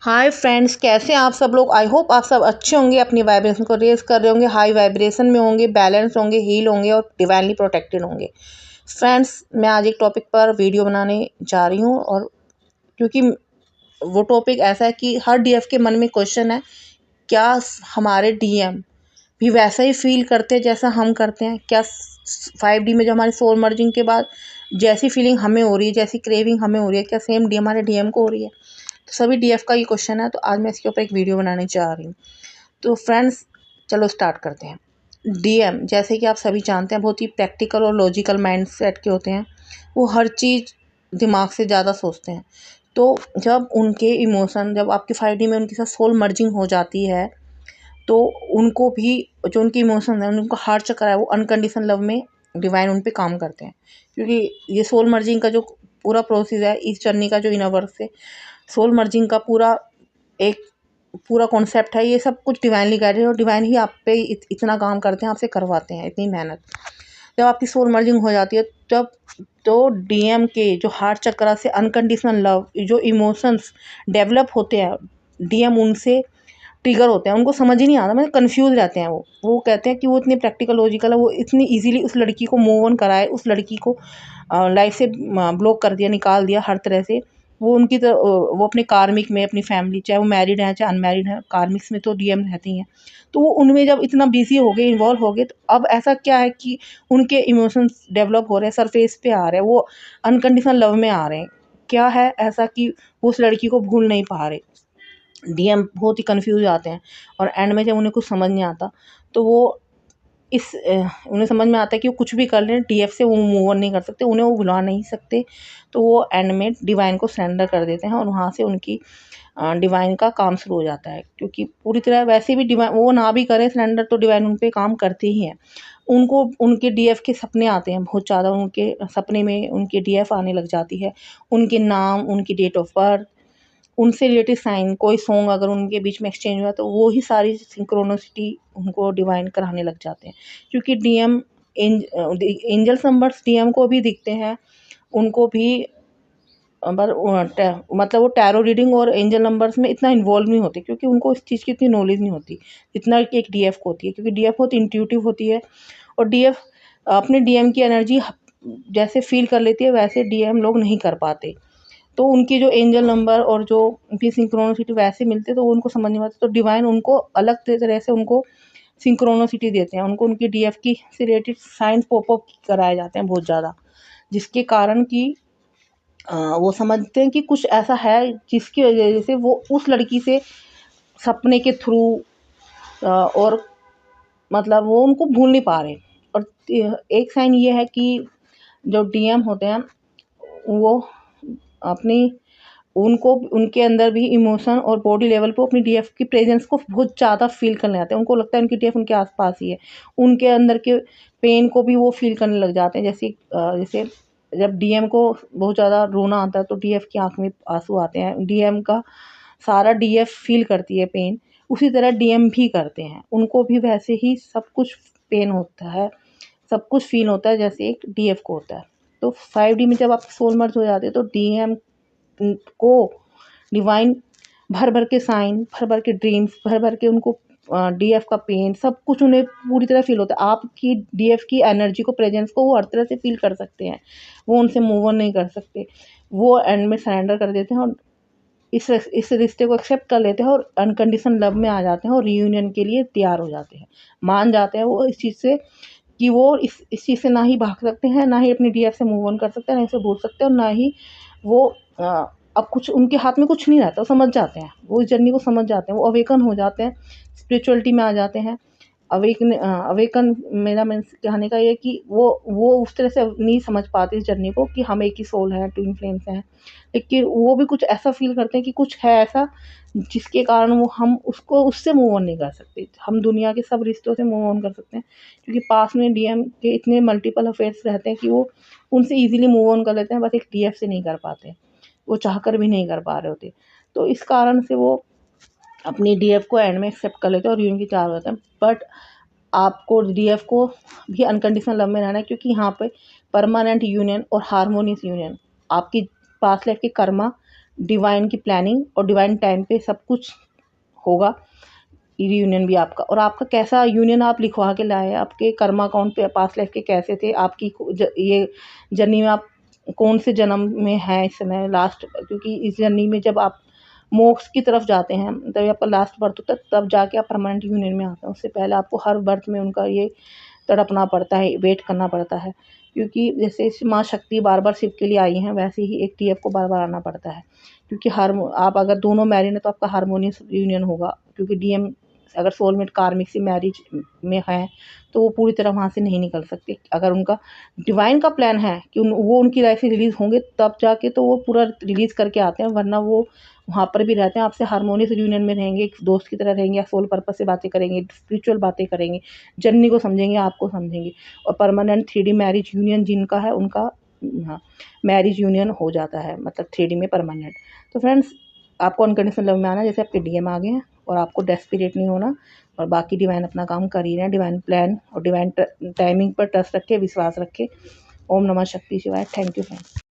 Hi friends, कैसे हैं आप सब लोग। आई होप आप सब अच्छे होंगे, अपनी वाइब्रेशन को रेज कर रहे होंगे, हाई वाइब्रेशन में होंगे, बैलेंस होंगे, हील होंगे और डिवाइनली प्रोटेक्टेड होंगे। फ्रेंड्स, मैं आज एक टॉपिक पर वीडियो बनाने जा रही हूँ और क्योंकि वो टॉपिक ऐसा है कि हर डीएफ के मन में क्वेश्चन है, क्या हमारे डीएम भी वैसा ही फील करते हैं जैसा हम करते हैं। क्या 5D में जो हमारी सोल मर्जिंग के बाद जैसी फीलिंग हमें हो रही है, जैसी क्रेविंग हमें हो रही है, क्या सेम डी हमारे डीएम को हो रही है। तो सभी डीएफ का ये क्वेश्चन है, तो आज मैं इसके ऊपर एक वीडियो बनाने जा रही हूँ। तो फ्रेंड्स, चलो स्टार्ट करते हैं। डीएम, जैसे कि आप सभी जानते हैं, बहुत ही प्रैक्टिकल और लॉजिकल माइंड सेट के होते हैं। वो हर चीज़ दिमाग से ज़्यादा सोचते हैं। तो जब उनके इमोशन, जब आपकी 5D में उनके साथ सोल मर्जिंग हो जाती है, तो उनको भी जो उनके इमोशन है, उनका हार्ट चक्र है, वो अनकंडीशनल लव में डिवाइन उन पे काम करते हैं। क्योंकि ये सोल मर्जिंग का जो पूरा प्रोसेस है, इस जर्नी का जो यूनिवर्स से सोल मर्जिंग का एक पूरा कॉन्सेप्ट है, ये सब कुछ डिवाइनली गाइडेड है और डिवाइन ही आप पे इतना काम करते हैं, आपसे करवाते हैं इतनी मेहनत। जब आपकी सोल मर्जिंग हो जाती है, तब तो डीएम के जो हार्ट चक्र से अनकंडीशनल लव, जो इमोशंस डेवलप होते हैं, डीएम उनसे ट्रिगर होते हैं, उनको समझ ही नहीं आता, मतलब कन्फ्यूज़ रहते हैं। वो कहते हैं कि वो इतने प्रैक्टिकल लॉजिकल है, वो इतनी ईज़िली उस लड़की को मूव ऑन कराए, उस लड़की को लाइफ से ब्लॉक कर दिया, निकाल दिया हर तरह से। वो उनकी वो अपने कार्मिक में, अपनी फैमिली, चाहे वो मैरिड हैं चाहे अनमैरिड हैं, कार्मिक्स में तो डीएम रहती हैं। तो वो उनमें जब इतना बिज़ी हो गए, इन्वॉल्व हो गए, तो अब ऐसा क्या है कि उनके इमोशंस डेवलप हो रहे हैं, सरफेस पे आ रहे हैं, वो अनकंडीशनल लव में आ रहे हैं। क्या है ऐसा कि वो उस लड़की को भूल नहीं पा रहे। डीएम बहुत ही कन्फ्यूज़ आते हैं और एंड में जब उन्हें कुछ समझ नहीं आता, तो वो उन्हें समझ में आता है कि वो कुछ भी कर लें, डीएफ से वो मूव ऑन नहीं कर सकते, उन्हें वो भुला नहीं सकते। तो वो एंड में डिवाइन को सरेंडर कर देते हैं और वहाँ से उनकी डिवाइन का काम शुरू हो जाता है। क्योंकि पूरी तरह वैसे भी डिवाइन वो ना भी करें सरेंडर, तो डिवाइन उन पे काम करते ही हैं। उनको उनके डीएफ के सपने आते हैं बहुत ज़्यादा, उनके सपने में उनकी डीएफ आने लग जाती है। उनके नाम, उनकी डेट ऑफ बर्थ, उनसे रिलेटेड साइन, कोई सॉन्ग अगर उनके बीच में एक्सचेंज हुआ, तो वो ही सारी सिंक्रोनिसिटी उनको डिवाइन कराने लग जाते हैं। क्योंकि डीएम एंजल नंबर्स डीएम को भी दिखते हैं, उनको भी मतलब वो टैरो रीडिंग और एंजल नंबर्स में इतना इन्वॉल्व नहीं होते, क्योंकि उनको इस चीज़ की इतनी नॉलेज नहीं होती जितना कि एक डीएफ को होती है। क्योंकि डीएफ बहुत इंट्यूटिव होती है और डीएफ अपने डीएम की एनर्जी जैसे फील कर लेती है, वैसे डीएम लोग नहीं कर पाते। तो उनकी जो एंजल नंबर और जो उनकी सिंक्रोनिसिटी वैसे मिलते, तो वो उनको समझ नहीं आता। तो डिवाइन उनको अलग तरह से उनको सिंक्रोनिसिटी देते हैं, उनको उनकी डीएफ की से रिलेटेड साइंस पॉपअप कराए जाते हैं बहुत ज़्यादा, जिसके कारण कि वो समझते हैं कि कुछ ऐसा है जिसकी वजह से वो उस लड़की से सपने के थ्रू और मतलब वो उनको भूल नहीं पा रहे। और एक साइन ये है कि जो डीएम होते हैं, वो अपनी उनको उनके अंदर भी इमोशन और बॉडी लेवल पे अपनी डीएफ की प्रेजेंस को बहुत ज़्यादा फील करने आते हैं। उनको लगता है उनकी डीएफ उनके आसपास ही है। उनके अंदर के पेन को भी वो फील करने लग जाते हैं। जैसे जब डीएम को बहुत ज़्यादा रोना आता है, तो डीएफ की आँख में आँसू आते हैं। डीएम का सारा डीएफ फील करती है पेन, उसी तरह डीएम भी करते हैं। उनको भी वैसे ही सब कुछ पेन होता है, सब कुछ फील होता है जैसे एक डीएफ को होता है। तो 5D में जब आप सोल मर्ज हो जाते हैं, तो डीएम को डिवाइन भर भर के साइन, भर भर के ड्रीम्स, भर भर के उनको डीएफ का पेन, सब कुछ उन्हें पूरी तरह फील होता है। आपकी डीएफ की एनर्जी को, प्रेजेंस को वो हर तरह से फील कर सकते हैं। वो उनसे मूव ऑन नहीं कर सकते। वो एंड में सरेंडर कर देते हैं और इस रिश्ते को एक्सेप्ट कर लेते हैं और अनकंडीशनल लव में आ जाते हैं और रियूनियन के लिए तैयार हो जाते हैं। मान जाते हैं वो इस चीज़ से कि वो इस चीज़ से ना ही भाग सकते हैं, ना ही अपनी डीएफ से मूव ऑन कर सकते हैं, ना इसे भूल सकते हैं, और ना ही वो अब कुछ उनके हाथ में कुछ नहीं रहता। वो समझ जाते हैं, वो इस जर्नी को समझ जाते हैं, वो अवेकन हो जाते हैं, स्पिरिचुअलिटी में आ जाते हैं। अवेकन मेरा मीन्स कहने का ये है कि वो उस तरह से नहीं समझ पाते इस जर्नी को कि हम एक ही सोल हैं, ट्विन फ्लेम्स हैं। लेकिन वो भी कुछ ऐसा फ़ील करते हैं कि कुछ है ऐसा जिसके कारण वो हम उसको उससे मूव ऑन नहीं कर सकते। हम दुनिया के सब रिश्तों से मूव ऑन कर सकते हैं, क्योंकि पास में डीएम के इतने मल्टीपल अफेयर्स रहते हैं कि वो उनसे ईज़िली मूव ऑन कर लेते हैं, बस एक डीएफ से नहीं कर पाते। वो चाहकर भी नहीं कर पा रहे होते। तो इस कारण से वो अपनी डीएफ को एंड में एक्सेप्ट कर लेते हैं और यूनियन की चाह होते हैं। बट आपको डीएफ को भी अनकंडीशनल लव में रहना है, क्योंकि यहाँ पे परमानेंट यूनियन और हार्मोनियस यूनियन, आपकी पास्ट लाइफ की कर्मा डिवाइन की प्लानिंग और डिवाइन टाइम पे सब कुछ होगा। रीयूनियन भी आपका, और आपका कैसा यूनियन आप लिखवा के लाए, आपके कर्मा अकाउंट पे पास्ट लाइफ के कैसे थे, आपकी ये जर्नी में आप कौन से जन्म में हैं इस समय लास्ट, क्योंकि इस जर्नी में जब आप मोक्ष की तरफ जाते हैं तब आपका लास्ट बर्थ होता है, तब जाके आप परमानेंट यूनियन में आते हैं। उससे पहले आपको हर बर्थ में उनका ये तड़पना पड़ता है, वेट करना पड़ता है, क्योंकि जैसे माँ शक्ति बार बार शिव के लिए आई हैं, वैसे ही एक टीएफ को बार बार आना पड़ता है, क्योंकि आप अगर दोनों मैरिड हैं तो आपका हारमोनियस यूनियन होगा, क्योंकि डीएम अगर सोलमेट कार्मिक से मैरिज में है तो वो पूरी तरह वहाँ से नहीं निकल सकते। अगर उनका डिवाइन का प्लान है कि वो उनकी लाइफ से रिलीज़ होंगे तब जाके तो वो पूरा रिलीज़ करके आते हैं, वरना वो वहाँ पर भी रहते हैं, आपसे हारमोनियस यूनियन में रहेंगे, एक दोस्त की तरह रहेंगे, सोल पर्पस से बातें करेंगे, स्पिरिचुअल बातें करेंगे, जर्नी को समझेंगे, आपको समझेंगे। और परमानेंट 3D मैरिज यूनियन जिनका है उनका, हाँ, मैरिज यूनियन हो जाता है, मतलब 3D में परमानेंट। तो फ्रेंड्स, आपको अनकंडीशनल लव में आना, जैसे आपके डीएम आ गए हैं, और आपको डेस्परेट नहीं होना, और बाकी डिवाइन अपना काम कर ही रहे हैं। डिवाइन प्लान और डिवाइन टाइमिंग पर ट्रस्ट रखे, विश्वास रखे। ओम नमः शक्ति शिवाय। Thank you friends.